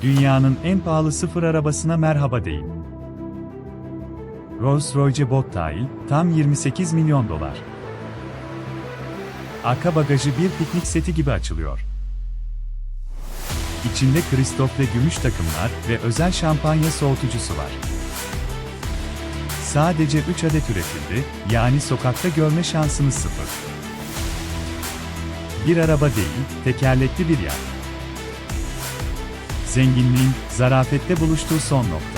Dünyanın en pahalı sıfır arabasına merhaba deyin. Rolls-Royce Bobtail, tam 28 milyon dolar. Arka bagajı bir piknik seti gibi açılıyor. İçinde Kristof'le gümüş takımlar ve özel şampanya soğutucusu var. Sadece 3 adet üretildi, yani sokakta görme şansınız sıfır. Bir araba değil, tekerlekli bir yat. Zenginliğin, zarafette buluştuğu son nokta.